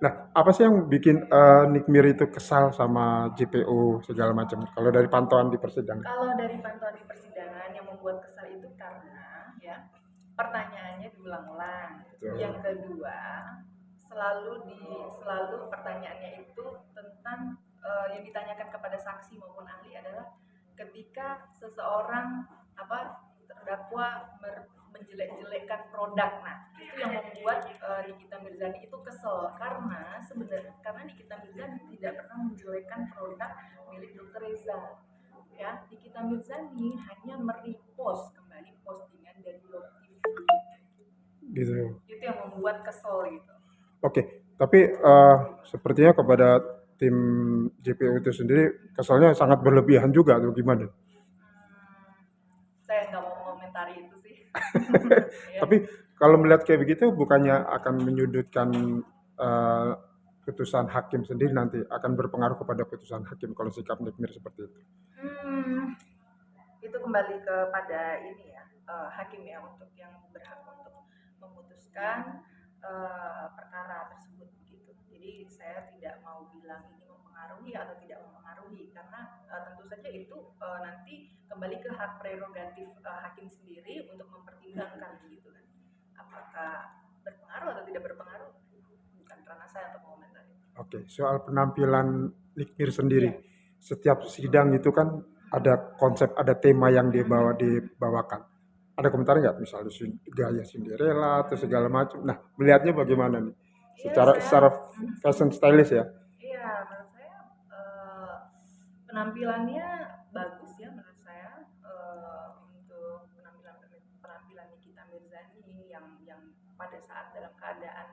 Nah, apa sih yang bikin Nikmir itu kesal sama JPU segala macam? Kalau dari pantauan di persidangan. Kalau dari pantauan di persidangan yang membuat kesal itu karena ya pertanyaannya diulang-ulang. Yang Betul. kedua, selalu pertanyaannya itu tentang yang ditanyakan kepada saksi maupun ahli adalah ketika seseorang terdakwa menjelek-jelekkan produk. Nah, itu yang membuat Nikita Mirzani itu kesel karena Nikita Mirzani tidak pernah menjelekkan produk milik Dr. Reza. Ya, Nikita Mirzani hanya merepost kembali postingan dari Love TV. Gitu. Itu yang membuat kesel gitu. Oke, tapi sepertinya kepada tim JPU itu sendiri kesalnya sangat berlebihan juga atau gimana? Saya nggak mau mengomentari itu sih. Ya. Tapi kalau melihat kayak begitu bukannya akan menyudutkan eh, putusan hakim sendiri, nanti akan berpengaruh kepada putusan hakim kalau sikap Nikmir seperti itu. Hmm, itu kembali kepada ini ya, hakim ya untuk yang berhak untuk memutuskan perkara tersebut begitu. Jadi saya tidak mau bilang ini mempengaruhi atau tidak mempengaruhi karena tentu saja itu nanti kembali ke hak prerogatif hakim sendiri untuk mempertimbangkan begitu kan. Apakah berpengaruh atau tidak berpengaruh bukan ranah saya untuk mengomentari. Oke, soal penampilan Nikmir sendiri, Iya. setiap sidang itu kan ada konsep, ada tema yang dibawakan. Ada komentar nggak? Misalnya gaya Cinderella atau segala macam. Nah, melihatnya bagaimana nih? Iya saya Secara fashion stylist ya. iya menurut saya penampilannya bagus ya menurut saya untuk penampilan Nikita Mirzani yang pada saat dalam keadaan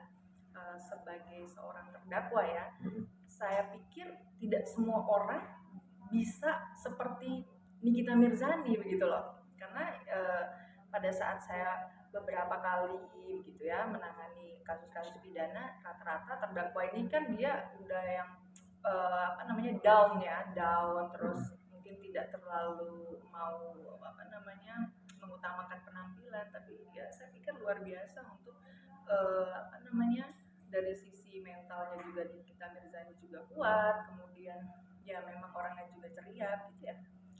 sebagai seorang terdakwa ya, saya pikir tidak semua orang bisa seperti Nikita Mirzani begitu loh karena pada saat saya beberapa kali gitu ya menangani kasus-kasus pidana, rata-rata terdakwa ini kan dia udah yang down terus mungkin tidak terlalu mau mengutamakan penampilan, tapi ya saya pikir luar biasa untuk dari sisi mentalnya juga kita Mirzani juga kuat, kemudian ya memang orangnya juga ceria gitu ya,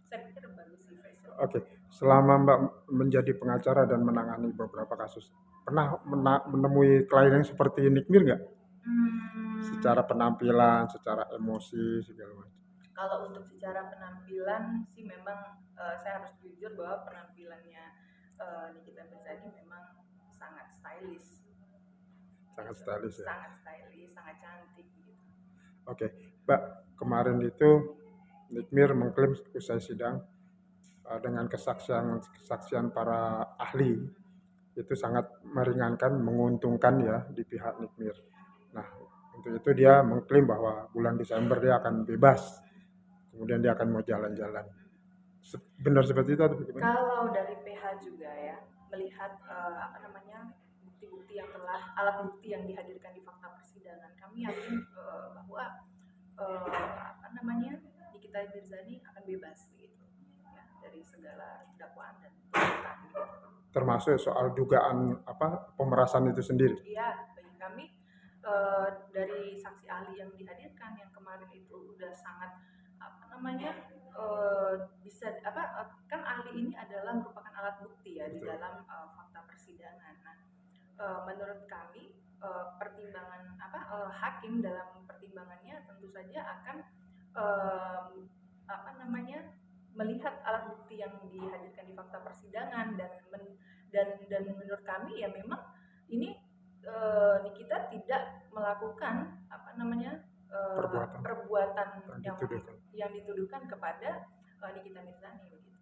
saya pikir bagus sih fashion. Oke, selama Mbak menjadi pengacara dan menangani beberapa kasus, pernah menemui klien yang seperti Nikmir nggak? Hmm, Secara penampilan, secara emosi, segala macam. Kalau untuk secara penampilan sih memang saya harus jujur bahwa penampilannya Nikita Mirzani memang sangat stylish Sangat gitu, stylish ya. sangat stylish, sangat cantik gitu. Oke, Mbak, kemarin itu Nikmir mengklaim usai sidang dengan kesaksian kesaksian para ahli itu sangat meringankan, menguntungkan ya di pihak Nikmir. Nah, untuk itu dia mengklaim bahwa bulan Desember dia akan bebas, kemudian dia akan mau jalan-jalan. Benar seperti itu atau bagaimana? Kalau dari PH juga ya melihat bukti-bukti yang telah alat bukti yang dihadirkan di fakta persidangan, kami yakin bahwa Nikita Mirzani akan bebas begitu ya dari segala dakwaan dan tuntutan gitu. Termasuk soal dugaan apa pemerasan itu sendiri. Iya, bagi kami dari saksi ahli yang dihadirkan yang kemarin itu udah sangat bisa kan ahli ini adalah merupakan alat bukti ya di Betul. dalam fakta persidangan. Nah, menurut kami pertimbangan hakim dalam pertimbangannya tentu saja akan em, melihat alat bukti yang dihadirkan di fakta persidangan dan menurut kami ya memang ini Nikita tidak melakukan Perbuatan perbuatan yang yang dituduhkan. yang dituduhkan kepada Nikita Mirzani begitu.